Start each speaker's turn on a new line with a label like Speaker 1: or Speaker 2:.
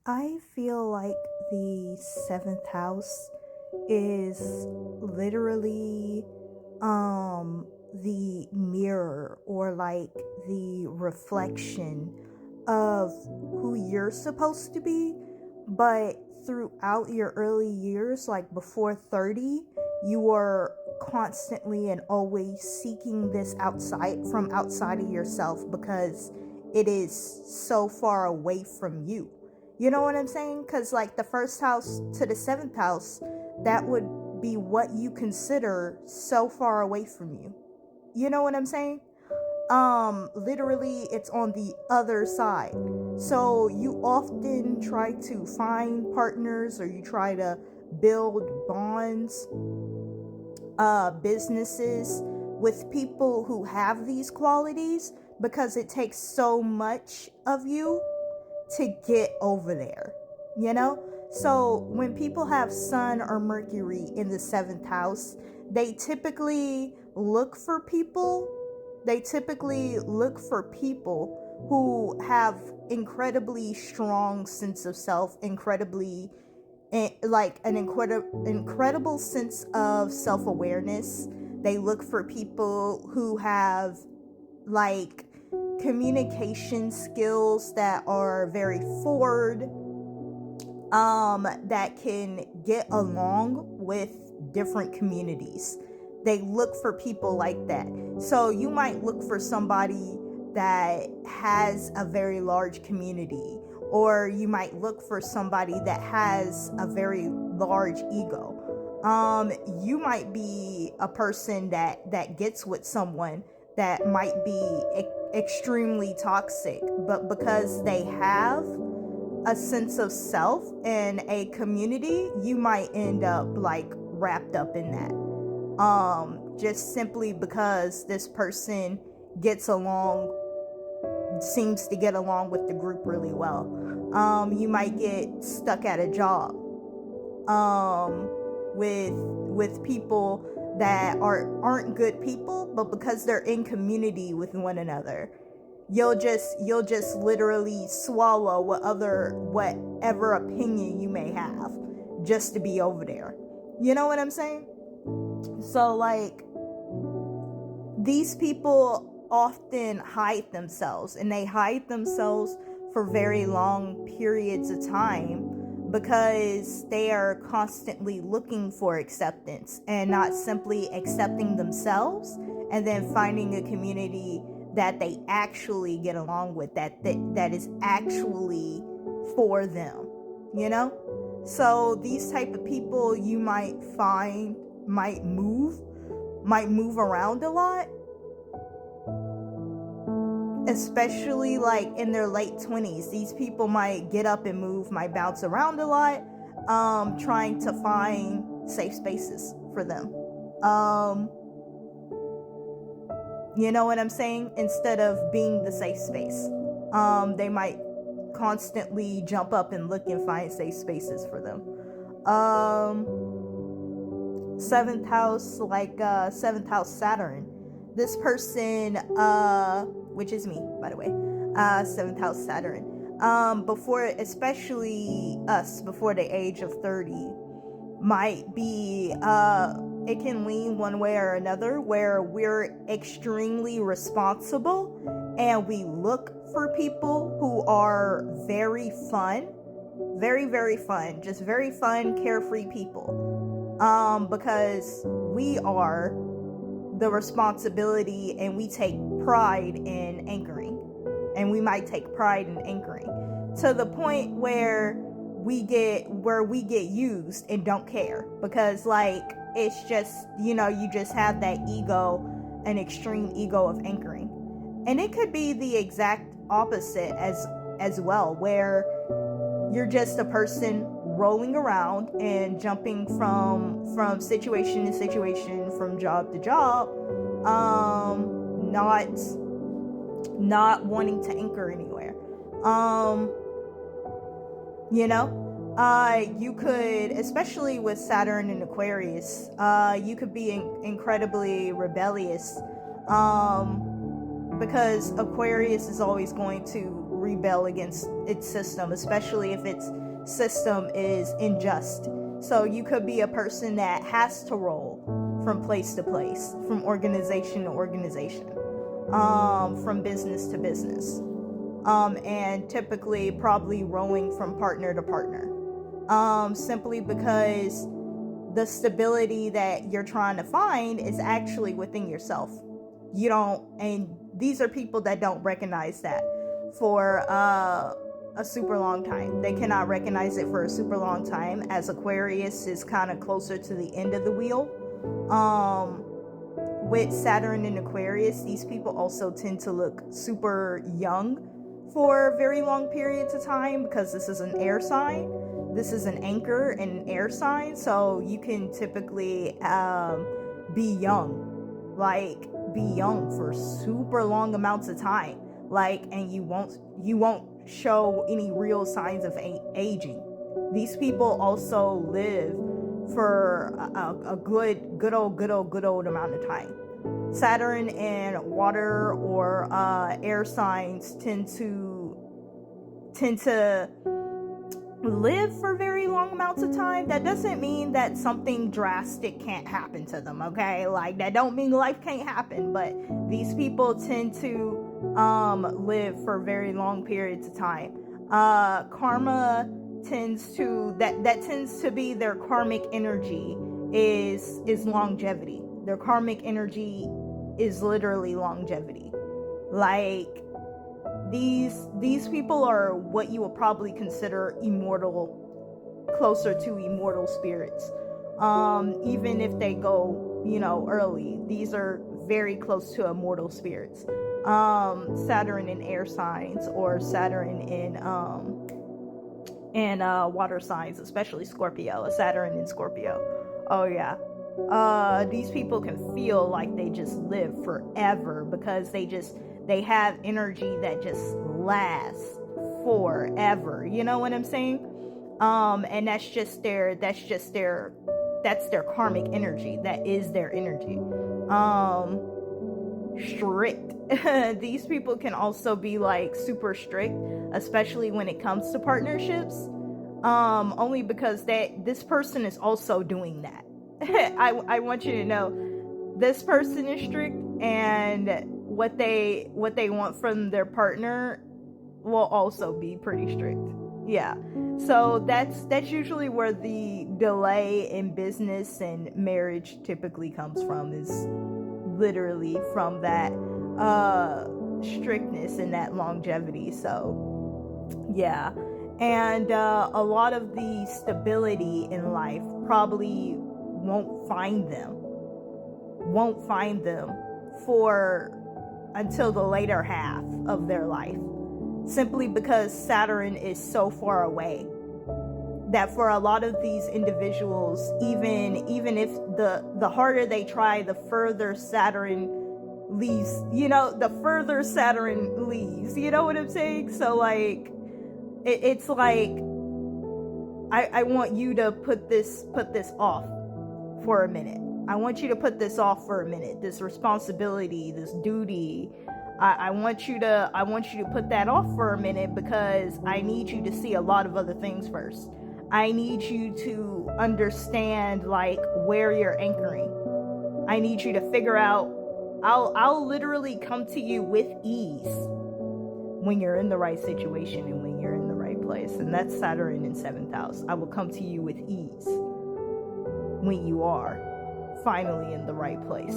Speaker 1: I feel like the seventh house is literally the mirror, or like the reflection of who you're supposed to be. But throughout your early years, like before 30, you are constantly and always seeking this outside of yourself, because it is so far away from you. You know what I'm saying? Because, like, the first house to the seventh house, that would be what you consider so far away from you. You know what I'm saying? Literally, it's on the other side. So you often try to find partners, or you try to build bonds, businesses with people who have these qualities, because it takes so much of you to get over there, you know? So when people have Sun or Mercury in the seventh house, they typically look for people. They typically look for people who have incredibly strong sense of self, like an incredible sense of self-awareness. They look for people who have like communication skills that are very forward, that can get along with different communities. They look for people like that. So you might look for somebody that has a very large community, or you might look for somebody that has a very large ego. You might be a person that gets with someone that might be extremely toxic, but because they have a sense of self and a community, you might end up like wrapped up in that. Just simply because this person seems to get along with the group really well. You might get stuck at a job with people that aren't good people, but because they're in community with one another, you'll just literally swallow whatever opinion you may have, just to be over there. You know what I'm saying? So, like, these people often hide themselves, and they hide themselves for very long periods of time, because they are constantly looking for acceptance and not simply accepting themselves, and then finding a community that they actually get along with, that is actually for them, you know? So these type of people you might find might move around a lot, especially like in their late 20s. These people might get up and move, might bounce around a lot, trying to find safe spaces for them. You know what I'm saying? Instead of being the safe space, they might constantly jump up and look and find safe spaces for them. Seventh house, like seventh house Saturn. This person, which is me, by the way, seventh house Saturn. Especially us before the age of 30, might be, it can lean one way or another, where we're extremely responsible and we look for people who are very fun, very, very fun, just very fun, carefree people. Because we are the responsibility, and we take pride in anchoring. And we might take pride in anchoring to the point where we get used and don't care, because like it's just, you just have that ego, an extreme ego of anchoring. And it could be the exact opposite as well, where you're just a person rolling around and jumping from situation to situation, from job to job, not wanting to anchor anywhere. You could, especially with Saturn and Aquarius, you could be incredibly rebellious, because Aquarius is always going to rebel against its system, especially if its system is unjust. So you could be a person that has to roll from place to place, from organization to organization, from business to business, and typically probably rowing from partner to partner, simply because the stability that you're trying to find is actually within yourself. You don't, and these are people that don't recognize that for a super long time. They cannot recognize it for a super long time, as Aquarius is kind of closer to the end of the wheel. With Saturn in Aquarius, these people also tend to look super young for very long periods of time, because this is an air sign. This is an anchor and an air sign, so you can typically be young, like be young for super long amounts of time, like, and you won't show any real signs of aging. These people also live for a good old amount of time. Saturn and water or air signs tend to live for very long amounts of time. That doesn't mean that something drastic can't happen to them, okay? Like, that don't mean life can't happen, but these people tend to live for very long periods of time. Karma tends to that tends to be their karmic energy is longevity. Their karmic energy is literally longevity. Like, these people are what you will probably consider immortal, closer to immortal spirits. Even if they go, early, these are very close to immortal spirits. Saturn in air signs, or Saturn in water signs, especially Scorpio, Saturn in Scorpio. Oh yeah. These people can feel like they just live forever, because they have energy that just lasts forever. You know what I'm saying? And that's their karmic energy. That is their energy. Strict. These people can also be like super strict, especially when it comes to partnerships. Only because this person is also doing that. I want you to know, this person is strict, and what they want from their partner will also be pretty strict. Yeah. So that's usually where the delay in business and marriage typically comes from, is literally from that strictness and that longevity. So yeah. And a lot of the stability in life probably won't find them for until the later half of their life, simply because Saturn is so far away that for a lot of these individuals, even if the harder they try, the further Saturn leaves, the further Saturn leaves, you know what I'm saying? So like, it's like, I want you to put this off for a minute. I want you to put this off for a minute. This responsibility, this duty, I want you to put that off for a minute, because I need you to see a lot of other things first. I need you to understand like where you're anchoring. I need you to figure out, I'll literally come to you with ease when you're in the right situation and when you're in the right place. And that's Saturn in 7th house. I will come to you with ease when you are finally in the right place.